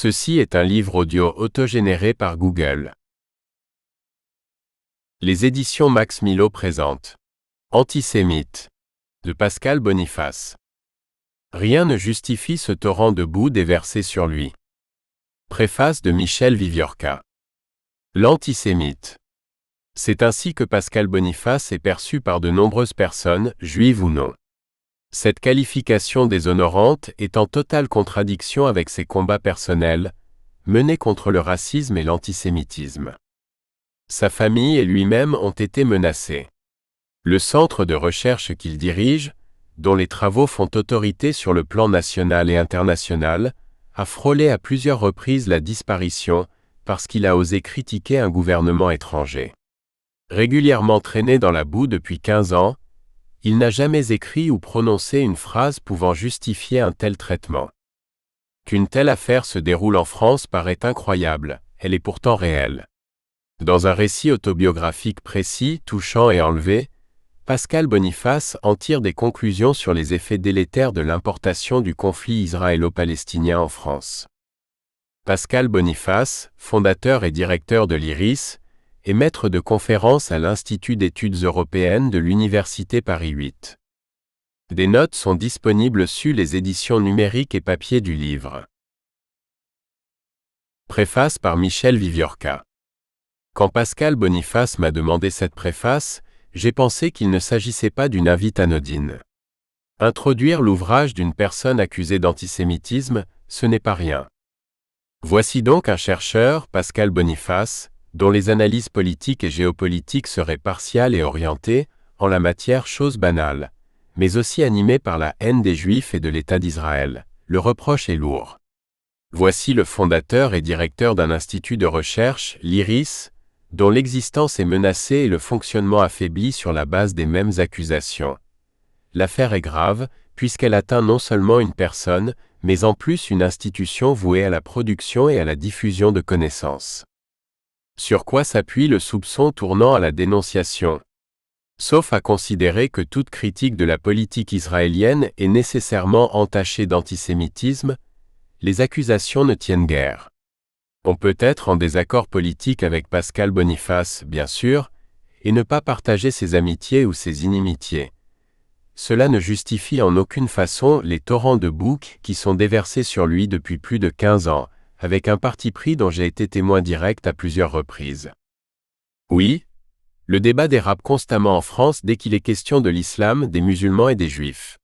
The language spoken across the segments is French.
Ceci est un livre audio autogénéré par Google. Les éditions Max Milo présentent Antisémite de Pascal Boniface. Rien ne justifie ce torrent de boue déversé sur lui. Préface de Michel Viviorca. L'antisémite. C'est ainsi que Pascal Boniface est perçu par de nombreuses personnes, juives ou non. Cette qualification déshonorante est en totale contradiction avec ses combats personnels, menés contre le racisme et l'antisémitisme. Sa famille et lui-même ont été menacés. Le centre de recherche qu'il dirige, dont les travaux font autorité sur le plan national et international, a frôlé à plusieurs reprises la disparition parce qu'il a osé critiquer un gouvernement étranger. Régulièrement traîné dans la boue depuis 15 ans, il n'a jamais écrit ou prononcé une phrase pouvant justifier un tel traitement. Qu'une telle affaire se déroule en France paraît incroyable, elle est pourtant réelle. Dans un récit autobiographique précis, touchant et enlevé, Pascal Boniface en tire des conclusions sur les effets délétères de l'importation du conflit israélo-palestinien en France. Pascal Boniface, fondateur et directeur de l'IRIS, est maître de conférences à l'Institut d'études européennes de l'Université Paris 8. Des notes sont disponibles sur les éditions numériques et papier du livre. Préface par Michel Viviorca. Quand Pascal Boniface m'a demandé cette préface, j'ai pensé qu'il ne s'agissait pas d'une invite anodine. Introduire l'ouvrage d'une personne accusée d'antisémitisme, ce n'est pas rien. Voici donc un chercheur, Pascal Boniface, dont les analyses politiques et géopolitiques seraient partiales et orientées, en la matière chose banale, mais aussi animé par la haine des Juifs et de l'État d'Israël. Le reproche est lourd. Voici le fondateur et directeur d'un institut de recherche, l'IRIS, dont l'existence est menacée et le fonctionnement affaibli sur la base des mêmes accusations. L'affaire est grave, puisqu'elle atteint non seulement une personne, mais en plus une institution vouée à la production et à la diffusion de connaissances. Sur quoi s'appuie le soupçon tournant à la dénonciation? Sauf à considérer que toute critique de la politique israélienne est nécessairement entachée d'antisémitisme, les accusations ne tiennent guère. On peut être en désaccord politique avec Pascal Boniface, bien sûr, et ne pas partager ses amitiés ou ses inimitiés. Cela ne justifie en aucune façon les torrents de boue qui sont déversés sur lui depuis plus de 15 ans, avec un parti pris dont j'ai été témoin direct à plusieurs reprises. Oui, le débat dérape constamment en France dès qu'il est question de l'islam, des musulmans et des juifs.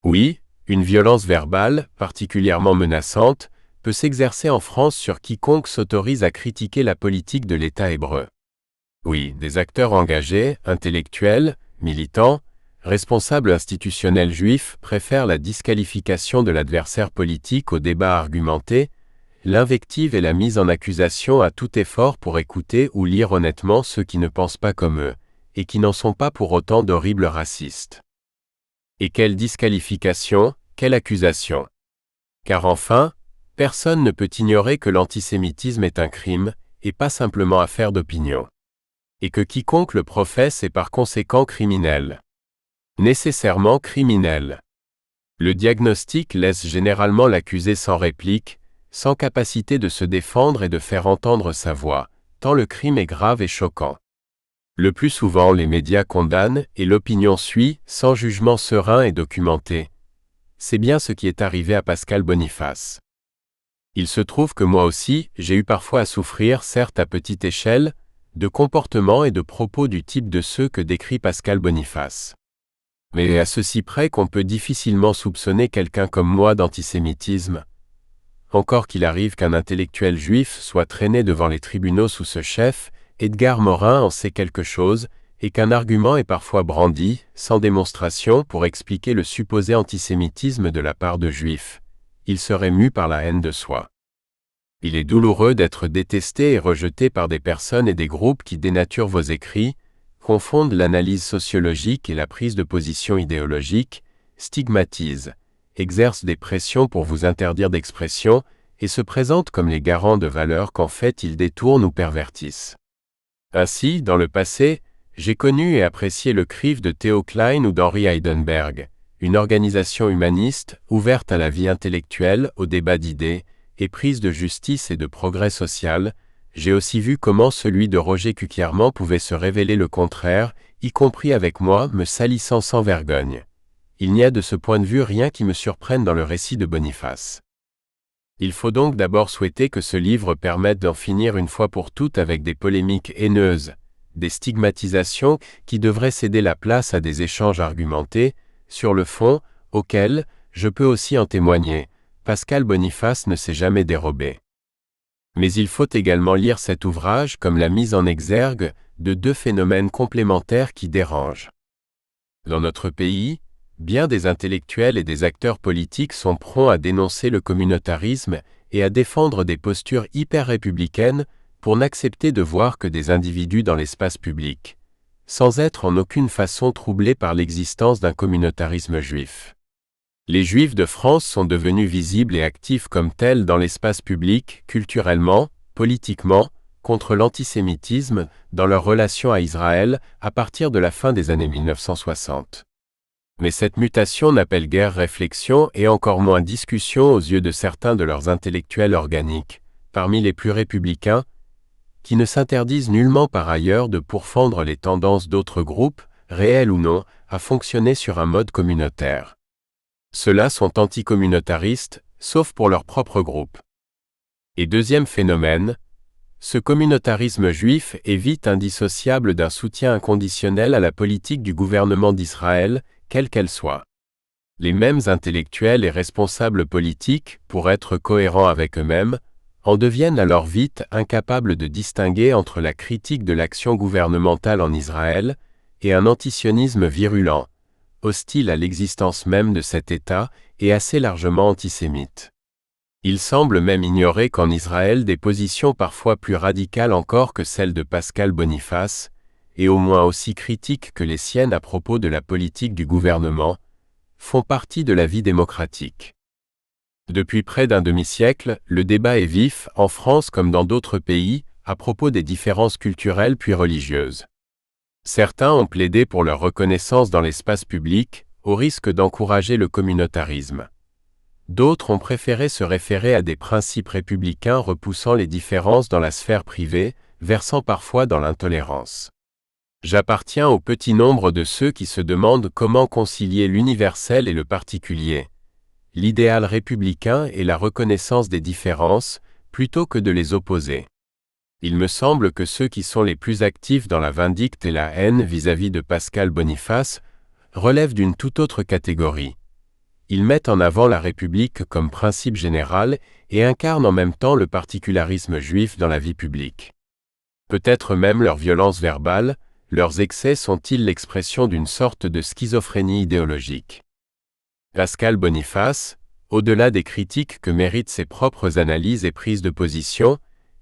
Oui, une violence verbale, particulièrement menaçante, peut s'exercer en France sur quiconque s'autorise à critiquer la politique de l'État hébreu. Oui, des acteurs engagés, intellectuels, militants, responsables institutionnels juifs préfèrent la disqualification de l'adversaire politique au débat argumenté, l'invective et la mise en accusation à tout effort pour écouter ou lire honnêtement ceux qui ne pensent pas comme eux, et qui n'en sont pas pour autant d'horribles racistes. Et quelle disqualification, quelle accusation! Car enfin, personne ne peut ignorer que l'antisémitisme est un crime, et pas simplement affaire d'opinion. Et que quiconque le professe est par conséquent criminel. Nécessairement criminel. Le diagnostic laisse généralement l'accusé sans réplique, sans capacité de se défendre et de faire entendre sa voix, tant le crime est grave et choquant. Le plus souvent, les médias condamnent et l'opinion suit, sans jugement serein et documenté. C'est bien ce qui est arrivé à Pascal Boniface. Il se trouve que moi aussi, j'ai eu parfois à souffrir, certes à petite échelle, de comportements et de propos du type de ceux que décrit Pascal Boniface. Mais à ceci près qu'on peut difficilement soupçonner quelqu'un comme moi d'antisémitisme. Encore qu'il arrive qu'un intellectuel juif soit traîné devant les tribunaux sous ce chef, Edgar Morin en sait quelque chose, et qu'un argument est parfois brandi, sans démonstration, pour expliquer le supposé antisémitisme de la part de juifs. Il serait mu par la haine de soi. Il est douloureux d'être détesté et rejeté par des personnes et des groupes qui dénaturent vos écrits, confondent l'analyse sociologique et la prise de position idéologique, stigmatisent, exercent des pressions pour vous interdire d'expression et se présentent comme les garants de valeurs qu'en fait ils détournent ou pervertissent. Ainsi, dans le passé, j'ai connu et apprécié le CRIF de Theo Klein ou d'Henri Heidenberg, une organisation humaniste ouverte à la vie intellectuelle, au débat d'idées, éprise de justice et de progrès social, j'ai aussi vu comment celui de Roger Cuquierman pouvait se révéler le contraire, y compris avec moi, me salissant sans vergogne. Il n'y a de ce point de vue rien qui me surprenne dans le récit de Boniface. Il faut donc d'abord souhaiter que ce livre permette d'en finir une fois pour toutes avec des polémiques haineuses, des stigmatisations qui devraient céder la place à des échanges argumentés, sur le fond, auxquels, je peux aussi en témoigner, Pascal Boniface ne s'est jamais dérobé. Mais il faut également lire cet ouvrage comme la mise en exergue de deux phénomènes complémentaires qui dérangent. Dans notre pays, bien des intellectuels et des acteurs politiques sont prompts à dénoncer le communautarisme et à défendre des postures hyper-républicaines pour n'accepter de voir que des individus dans l'espace public, sans être en aucune façon troublés par l'existence d'un communautarisme juif. Les Juifs de France sont devenus visibles et actifs comme tels dans l'espace public, culturellement, politiquement, contre l'antisémitisme, dans leur relation à Israël, à partir de la fin des années 1960. Mais cette mutation n'appelle guère réflexion et encore moins discussion aux yeux de certains de leurs intellectuels organiques, parmi les plus républicains, qui ne s'interdisent nullement par ailleurs de pourfendre les tendances d'autres groupes, réels ou non, à fonctionner sur un mode communautaire. Ceux-là sont anticommunautaristes, sauf pour leur propre groupe. Et deuxième phénomène, ce communautarisme juif est vite indissociable d'un soutien inconditionnel à la politique du gouvernement d'Israël, quelle qu'elle soit. Les mêmes intellectuels et responsables politiques, pour être cohérents avec eux-mêmes, en deviennent alors vite incapables de distinguer entre la critique de l'action gouvernementale en Israël et un antisionisme virulent, hostile à l'existence même de cet État et assez largement antisémite. Il semble même ignorer qu'en Israël des positions parfois plus radicales encore que celles de Pascal Boniface, et au moins aussi critiques que les siennes à propos de la politique du gouvernement, font partie de la vie démocratique. Depuis près d'un demi-siècle, le débat est vif, en France comme dans d'autres pays, à propos des différences culturelles puis religieuses. Certains ont plaidé pour leur reconnaissance dans l'espace public, au risque d'encourager le communautarisme. D'autres ont préféré se référer à des principes républicains repoussant les différences dans la sphère privée, versant parfois dans l'intolérance. J'appartiens au petit nombre de ceux qui se demandent comment concilier l'universel et le particulier, l'idéal républicain et la reconnaissance des différences, plutôt que de les opposer. Il me semble que ceux qui sont les plus actifs dans la vindicte et la haine vis-à-vis de Pascal Boniface relèvent d'une toute autre catégorie. Ils mettent en avant la République comme principe général et incarnent en même temps le particularisme juif dans la vie publique. Peut-être même leur violence verbale, leurs excès sont-ils l'expression d'une sorte de schizophrénie idéologique. Pascal Boniface, au-delà des critiques que méritent ses propres analyses et prises de position,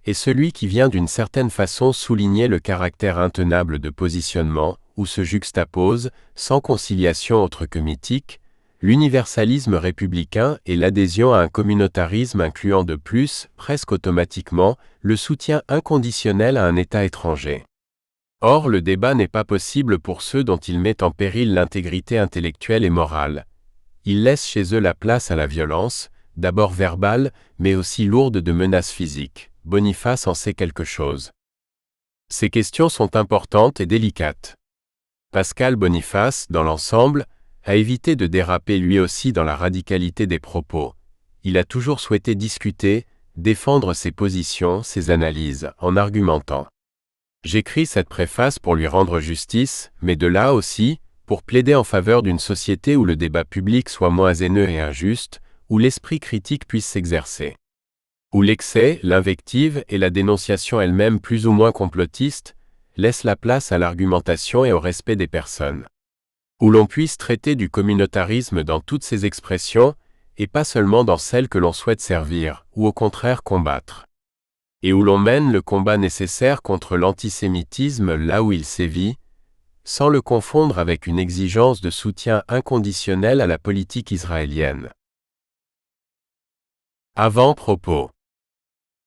est celui qui vient d'une certaine façon souligner le caractère intenable de positionnement où se juxtaposent, sans conciliation autre que mythique, l'universalisme républicain et l'adhésion à un communautarisme incluant de plus, presque automatiquement, le soutien inconditionnel à un État étranger. Or, le débat n'est pas possible pour ceux dont il met en péril l'intégrité intellectuelle et morale. Il laisse chez eux la place à la violence, d'abord verbale, mais aussi lourde de menaces physiques. Boniface en sait quelque chose. Ces questions sont importantes et délicates. Pascal Boniface, dans l'ensemble, a évité de déraper lui aussi dans la radicalité des propos. Il a toujours souhaité discuter, défendre ses positions, ses analyses, en argumentant. J'écris cette préface pour lui rendre justice, mais de là aussi, pour plaider en faveur d'une société où le débat public soit moins haineux et injuste, où l'esprit critique puisse s'exercer. Où l'excès, l'invective et la dénonciation elle-même plus ou moins complotiste laissent la place à l'argumentation et au respect des personnes. Où l'on puisse traiter du communautarisme dans toutes ses expressions, et pas seulement dans celles que l'on souhaite servir, ou au contraire combattre. Et où l'on mène le combat nécessaire contre l'antisémitisme là où il sévit, sans le confondre avec une exigence de soutien inconditionnel à la politique israélienne. Avant-propos.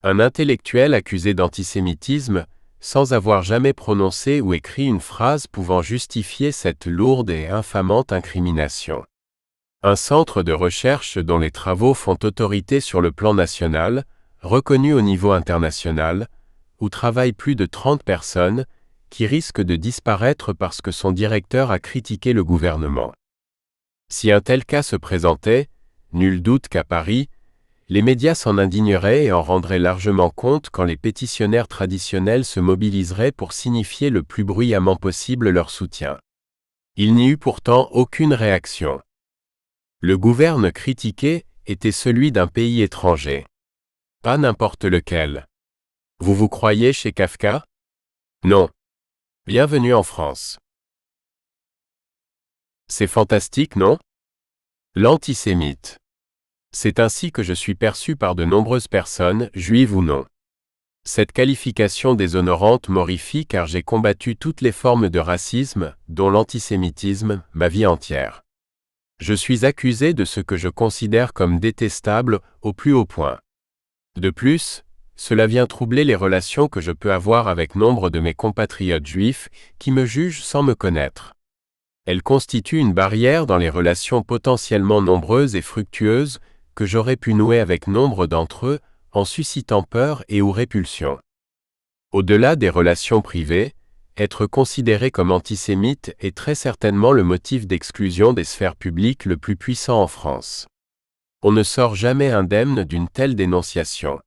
Un intellectuel accusé d'antisémitisme, sans avoir jamais prononcé ou écrit une phrase pouvant justifier cette lourde et infamante incrimination. Un centre de recherche dont les travaux font autorité sur le plan national, reconnu au niveau international, où travaillent plus de 30 personnes, qui risquent de disparaître parce que son directeur a critiqué le gouvernement. Si un tel cas se présentait, nul doute qu'à Paris, les médias s'en indigneraient et en rendraient largement compte quand les pétitionnaires traditionnels se mobiliseraient pour signifier le plus bruyamment possible leur soutien. Il n'y eut pourtant aucune réaction. Le gouvernement critiqué était celui d'un pays étranger. Pas n'importe lequel. Vous vous croyez chez Kafka? Non. Bienvenue en France. C'est fantastique, non? L'antisémite. C'est ainsi que je suis perçu par de nombreuses personnes, juives ou non. Cette qualification déshonorante m'horrifie car j'ai combattu toutes les formes de racisme, dont l'antisémitisme, ma vie entière. Je suis accusé de ce que je considère comme détestable au plus haut point. De plus, cela vient troubler les relations que je peux avoir avec nombre de mes compatriotes juifs qui me jugent sans me connaître. Elle constitue une barrière dans les relations potentiellement nombreuses et fructueuses que j'aurais pu nouer avec nombre d'entre eux en suscitant peur et ou répulsion. Au-delà des relations privées, être considéré comme antisémite est très certainement le motif d'exclusion des sphères publiques le plus puissant en France. On ne sort jamais indemne d'une telle dénonciation.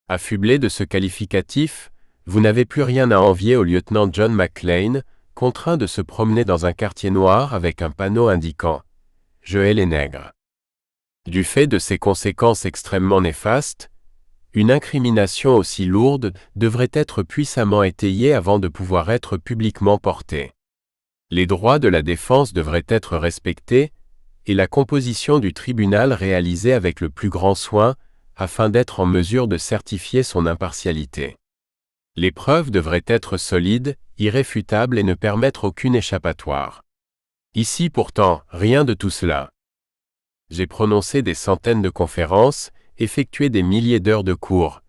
Affublé de ce qualificatif, vous n'avez plus rien à envier au lieutenant John McClane, contraint de se promener dans un quartier noir avec un panneau indiquant « Je hais les nègres ». Du fait de ces conséquences extrêmement néfastes, une incrimination aussi lourde devrait être puissamment étayée avant de pouvoir être publiquement portée. Les droits de la défense devraient être respectés, et la composition du tribunal réalisée avec le plus grand soin, afin d'être en mesure de certifier son impartialité. Les preuves devraient être solides, irréfutables et ne permettre aucune échappatoire. Ici pourtant, rien de tout cela. J'ai prononcé des centaines de conférences, effectué des milliers d'heures de cours,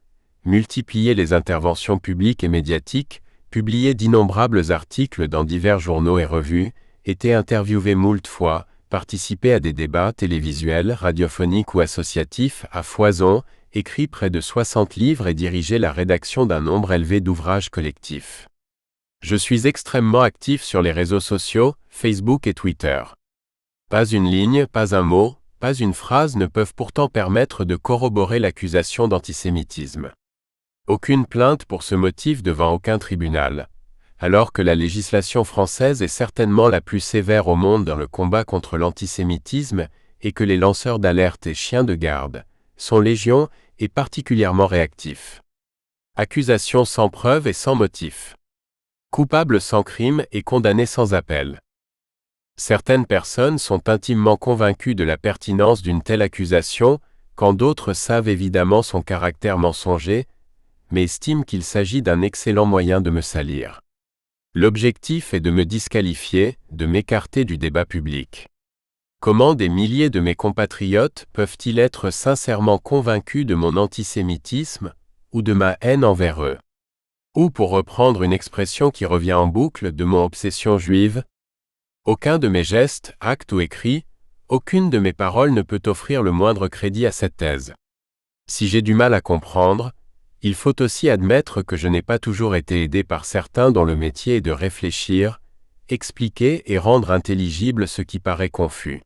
multiplié les interventions publiques et médiatiques, publié d'innombrables articles dans divers journaux et revues, été interviewé moult fois, participé à des débats télévisuels, radiophoniques ou associatifs à foison, écrit près de 60 livres et dirigé la rédaction d'un nombre élevé d'ouvrages collectifs. Je suis extrêmement actif sur les réseaux sociaux, Facebook et Twitter. Pas une ligne, pas un mot, pas une phrase ne peuvent pourtant permettre de corroborer l'accusation d'antisémitisme. Aucune plainte pour ce motif devant aucun tribunal, alors que la législation française est certainement la plus sévère au monde dans le combat contre l'antisémitisme et que les lanceurs d'alerte et chiens de garde sont légion et particulièrement réactifs. Accusation sans preuve et sans motif. Coupable sans crime et condamné sans appel. Certaines personnes sont intimement convaincues de la pertinence d'une telle accusation, quand d'autres savent évidemment son caractère mensonger, mais estiment qu'il s'agit d'un excellent moyen de me salir. L'objectif est de me disqualifier, de m'écarter du débat public. Comment des milliers de mes compatriotes peuvent-ils être sincèrement convaincus de mon antisémitisme ou de ma haine envers eux? Ou pour reprendre une expression qui revient en boucle de mon obsession juive, aucun de mes gestes, actes ou écrits, aucune de mes paroles ne peut offrir le moindre crédit à cette thèse. Si j'ai du mal à comprendre, il faut aussi admettre que je n'ai pas toujours été aidé par certains dont le métier est de réfléchir, expliquer et rendre intelligible ce qui paraît confus.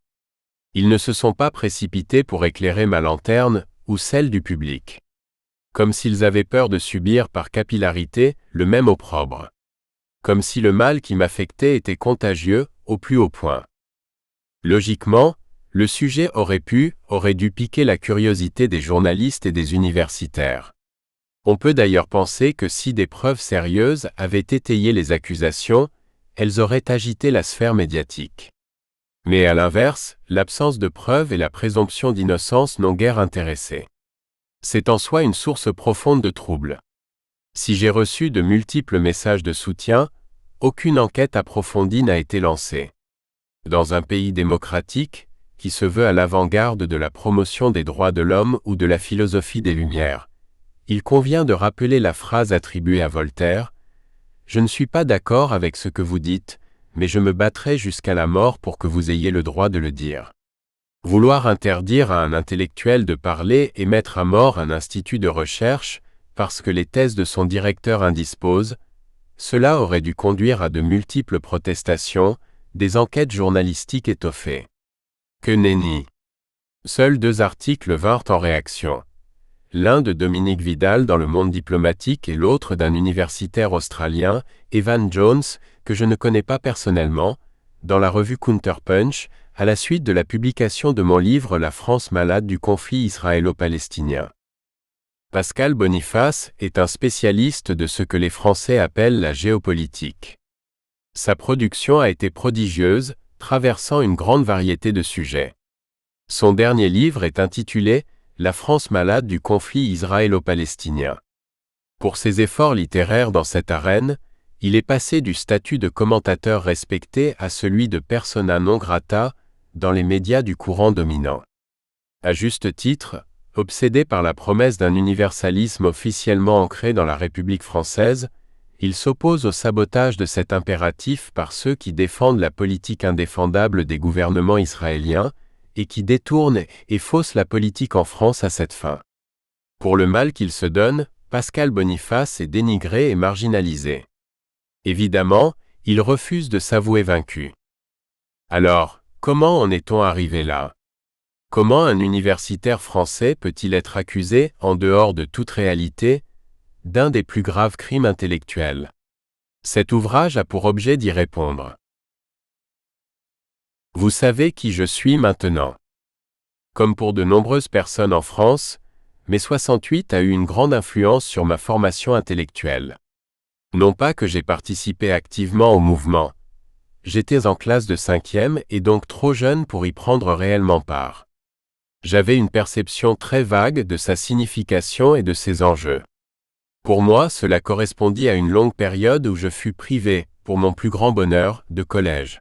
Ils ne se sont pas précipités pour éclairer ma lanterne ou celle du public. Comme s'ils avaient peur de subir par capillarité le même opprobre. Comme si le mal qui m'affectait était contagieux au plus haut point. Logiquement, le sujet aurait dû piquer la curiosité des journalistes et des universitaires. On peut d'ailleurs penser que si des preuves sérieuses avaient étayé les accusations, elles auraient agité la sphère médiatique. Mais à l'inverse, l'absence de preuves et la présomption d'innocence n'ont guère intéressé. C'est en soi une source profonde de trouble. Si j'ai reçu de multiples messages de soutien, aucune enquête approfondie n'a été lancée. Dans un pays démocratique, qui se veut à l'avant-garde de la promotion des droits de l'homme ou de la philosophie des Lumières, il convient de rappeler la phrase attribuée à Voltaire « Je ne suis pas d'accord avec ce que vous dites, mais je me battrai jusqu'à la mort pour que vous ayez le droit de le dire. » Vouloir interdire à un intellectuel de parler et mettre à mort un institut de recherche parce que les thèses de son directeur indisposent, cela aurait dû conduire à de multiples protestations, des enquêtes journalistiques étoffées. Que nenni! Seuls 2 articles vinrent en réaction. L'un de Dominique Vidal dans Le Monde diplomatique et l'autre d'un universitaire australien, Evan Jones, que je ne connais pas personnellement, dans la revue Counterpunch, à la suite de la publication de mon livre La France malade du conflit israélo-palestinien. Pascal Boniface est un spécialiste de ce que les Français appellent la géopolitique. Sa production a été prodigieuse, traversant une grande variété de sujets. Son dernier livre est intitulé « La France malade du conflit israélo-palestinien ». Pour ses efforts littéraires dans cette arène, il est passé du statut de commentateur respecté à celui de persona non grata dans les médias du courant dominant. À juste titre, obsédé par la promesse d'un universalisme officiellement ancré dans la République française, il s'oppose au sabotage de cet impératif par ceux qui défendent la politique indéfendable des gouvernements israéliens et qui détournent et faussent la politique en France à cette fin. Pour le mal qu'il se donne, Pascal Boniface est dénigré et marginalisé. Évidemment, il refuse de s'avouer vaincu. Alors, comment en est-on arrivé là? Comment un universitaire français peut-il être accusé, en dehors de toute réalité, d'un des plus graves crimes intellectuels? Cet ouvrage a pour objet d'y répondre. Vous savez qui je suis maintenant. Comme pour de nombreuses personnes en France, mai 68 a eu une grande influence sur ma formation intellectuelle. Non pas que j'ai participé activement au mouvement. J'étais en classe de 5e et donc trop jeune pour y prendre réellement part. J'avais une perception très vague de sa signification et de ses enjeux. Pour moi, cela correspondit à une longue période où je fus privé, pour mon plus grand bonheur, de collège.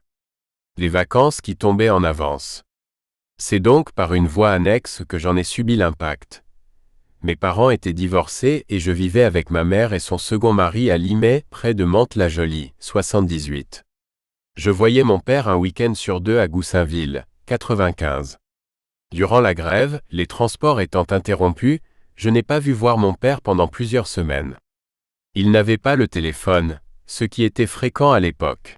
Les vacances qui tombaient en avance. C'est donc par une voie annexe que j'en ai subi l'impact. Mes parents étaient divorcés et je vivais avec ma mère et son second mari à Limay, près de Mantes-la-Jolie, 78. Je voyais mon père un week-end sur 2 à Goussainville, 95. Durant la grève, les transports étant interrompus, je n'ai pas vu voir mon père pendant plusieurs semaines. Il n'avait pas le téléphone, ce qui était fréquent à l'époque.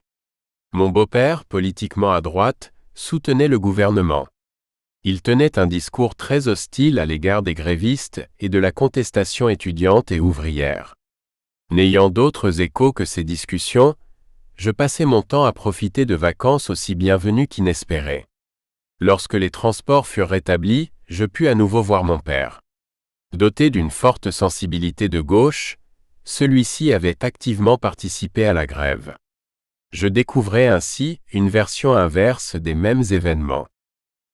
Mon beau-père, politiquement à droite, soutenait le gouvernement. Il tenait un discours très hostile à l'égard des grévistes et de la contestation étudiante et ouvrière. N'ayant d'autres échos que ces discussions, je passais mon temps à profiter de vacances aussi bienvenues qu'inespérées. Lorsque les transports furent rétablis, je pus à nouveau voir mon père. Doté d'une forte sensibilité de gauche, celui-ci avait activement participé à la grève. Je découvrais ainsi une version inverse des mêmes événements.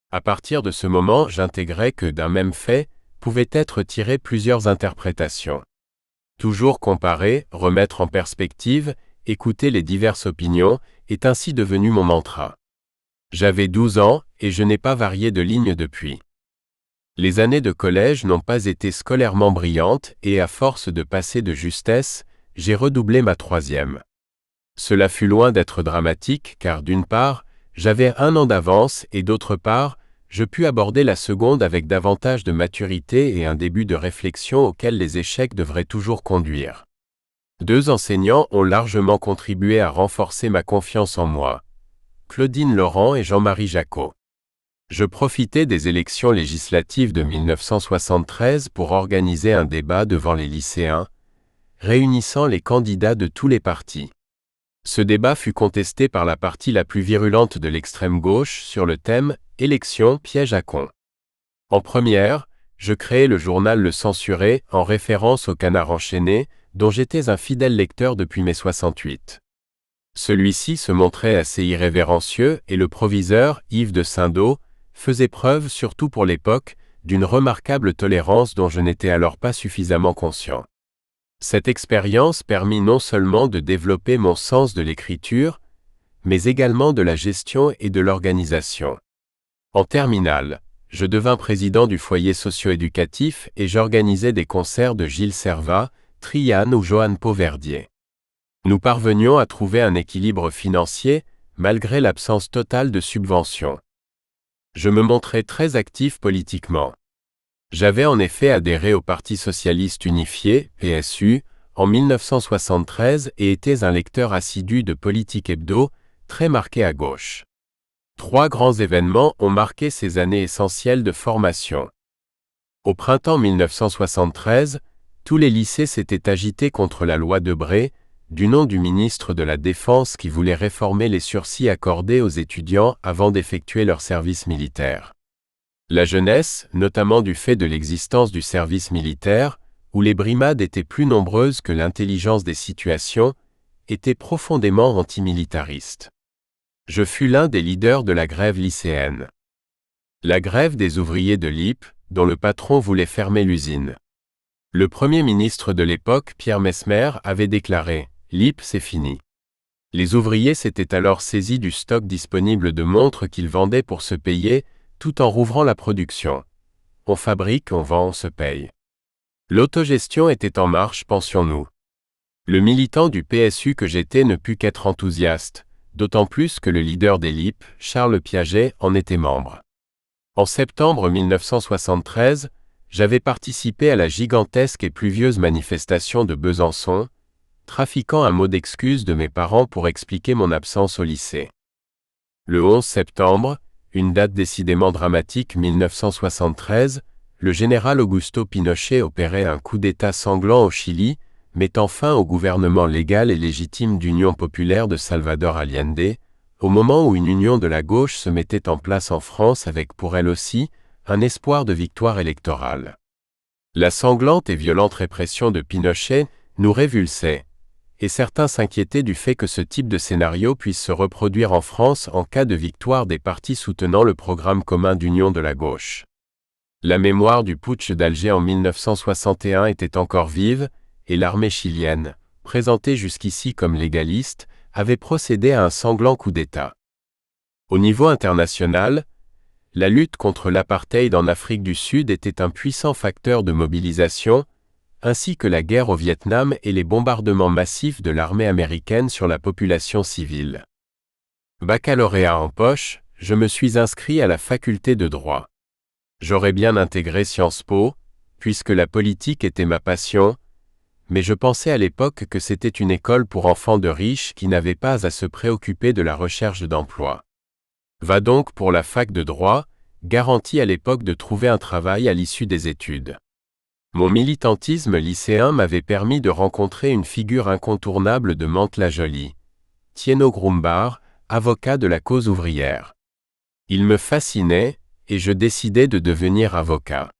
À partir de ce moment, j'intégrais que d'un même fait pouvaient être tirées plusieurs interprétations. Toujours comparer, remettre en perspective, écouter les diverses opinions est ainsi devenu mon mantra. J'avais 12 ans et je n'ai pas varié de ligne depuis. Les années de collège n'ont pas été scolairement brillantes et à force de passer de justesse, j'ai redoublé ma 3e. Cela fut loin d'être dramatique car d'une part, j'avais 1 an d'avance et d'autre part, je pus aborder la seconde avec davantage de maturité et un début de réflexion auquel les échecs devraient toujours conduire. 2 enseignants ont largement contribué à renforcer ma confiance en moi. Claudine Laurent et Jean-Marie Jacot. Je profitais des élections législatives de 1973 pour organiser un débat devant les lycéens, réunissant les candidats de tous les partis. Ce débat fut contesté par la partie la plus virulente de l'extrême gauche sur le thème « Élections, piège à con ». En première, je créai le journal Le Censuré en référence au Canard enchaîné, dont j'étais un fidèle lecteur depuis mai 68. Celui-ci se montrait assez irrévérencieux et le proviseur, Yves de Saint-Dos, faisait preuve, surtout pour l'époque, d'une remarquable tolérance dont je n'étais alors pas suffisamment conscient. Cette expérience permit non seulement de développer mon sens de l'écriture, mais également de la gestion et de l'organisation. En terminale, je devins président du foyer socio-éducatif et j'organisais des concerts de Gilles Servat, Triane ou Johanne Pauverdier. Nous parvenions à trouver un équilibre financier, malgré l'absence totale de subventions. Je me montrais très actif politiquement. J'avais en effet adhéré au Parti socialiste unifié, PSU, en 1973 et étais un lecteur assidu de Politique Hebdo, très marqué à gauche. 3 grands événements ont marqué ces années essentielles de formation. Au printemps 1973, tous les lycées s'étaient agités contre la loi Debré, du nom du ministre de la Défense qui voulait réformer les sursis accordés aux étudiants avant d'effectuer leur service militaire. La jeunesse, notamment du fait de l'existence du service militaire, où les brimades étaient plus nombreuses que l'intelligence des situations, était profondément antimilitariste. Je fus l'un des leaders de la grève lycéenne. La grève des ouvriers de l'IP, dont le patron voulait fermer l'usine. Le Premier ministre de l'époque, Pierre Messmer, avait déclaré « L'IP, c'est fini ». Les ouvriers s'étaient alors saisis du stock disponible de montres qu'ils vendaient pour se payer, tout en rouvrant la production. On fabrique, on vend, on se paye. L'autogestion était en marche, pensions-nous. Le militant du PSU que j'étais ne put qu'être enthousiaste, d'autant plus que le leader des LIP, Charles Piaget, en était membre. En septembre 1973, j'avais participé à la gigantesque et pluvieuse manifestation de Besançon, trafiquant un mot d'excuse de mes parents pour expliquer mon absence au lycée. Le 11 septembre, une date décidément dramatique 1973, le général Augusto Pinochet opérait un coup d'État sanglant au Chili, mettant fin au gouvernement légal et légitime d'Union populaire de Salvador Allende, au moment où une union de la gauche se mettait en place en France avec pour elle aussi un espoir de victoire électorale. La sanglante et violente répression de Pinochet nous révulsait, et certains s'inquiétaient du fait que ce type de scénario puisse se reproduire en France en cas de victoire des partis soutenant le programme commun d'union de la gauche. La mémoire du putsch d'Alger en 1961 était encore vive, et l'armée chilienne, présentée jusqu'ici comme légaliste, avait procédé à un sanglant coup d'État. Au niveau international, la lutte contre l'apartheid en Afrique du Sud était un puissant facteur de mobilisation, ainsi que la guerre au Vietnam et les bombardements massifs de l'armée américaine sur la population civile. Baccalauréat en poche, je me suis inscrit à la faculté de droit. J'aurais bien intégré Sciences Po, puisque la politique était ma passion, mais je pensais à l'époque que c'était une école pour enfants de riches qui n'avaient pas à se préoccuper de la recherche d'emploi. Va donc pour la fac de droit, garantie à l'époque de trouver un travail à l'issue des études. Mon militantisme lycéen m'avait permis de rencontrer une figure incontournable de Mantes-la-Jolie, Thienot Grumbach, avocat de la cause ouvrière. Il me fascinait, et je décidai de devenir avocat.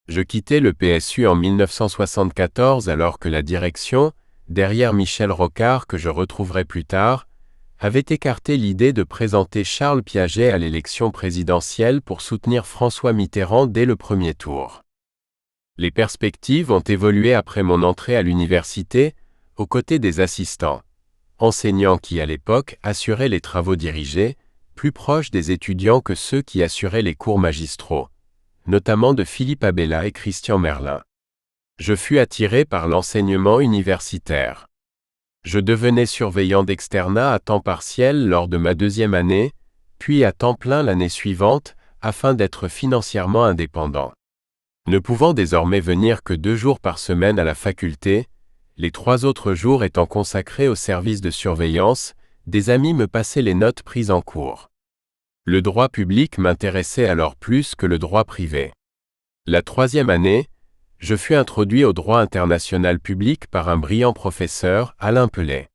Je quittai le PSU en 1974 alors que la direction, derrière Michel Rocard que je retrouverai plus tard, avait écarté l'idée de présenter Charles Piaget à l'élection présidentielle pour soutenir François Mitterrand dès le premier tour. Les perspectives ont évolué après mon entrée à l'université, aux côtés des assistants, enseignants qui à l'époque assuraient les travaux dirigés, plus proches des étudiants que ceux qui assuraient les cours magistraux, notamment de Philippe Abella et Christian Merlin. Je fus attiré par l'enseignement universitaire. Je devenais surveillant d'externat à temps partiel lors de ma 2e année, puis à temps plein l'année suivante, afin d'être financièrement indépendant. Ne pouvant désormais venir que 2 jours par semaine à la faculté, les 3 autres jours étant consacrés au service de surveillance, des amis me passaient les notes prises en cours. Le droit public m'intéressait alors plus que le droit privé. La 3e année, je fus introduit au droit international public par un brillant professeur, Alain Pellet.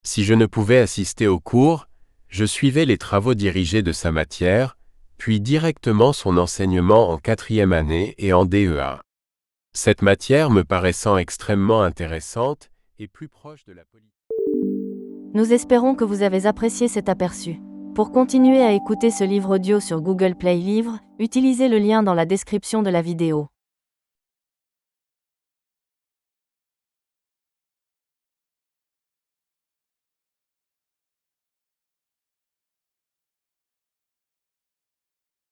Si je ne pouvais assister aux cours, je suivais les travaux dirigés de sa matière, puis directement son enseignement en 4e année et en DEA. Cette matière me paraissant extrêmement intéressante et plus proche de la politique. Nous espérons que vous avez apprécié cet aperçu. Pour continuer à écouter ce livre audio sur Google Play Livres, utilisez le lien dans la description de la vidéo.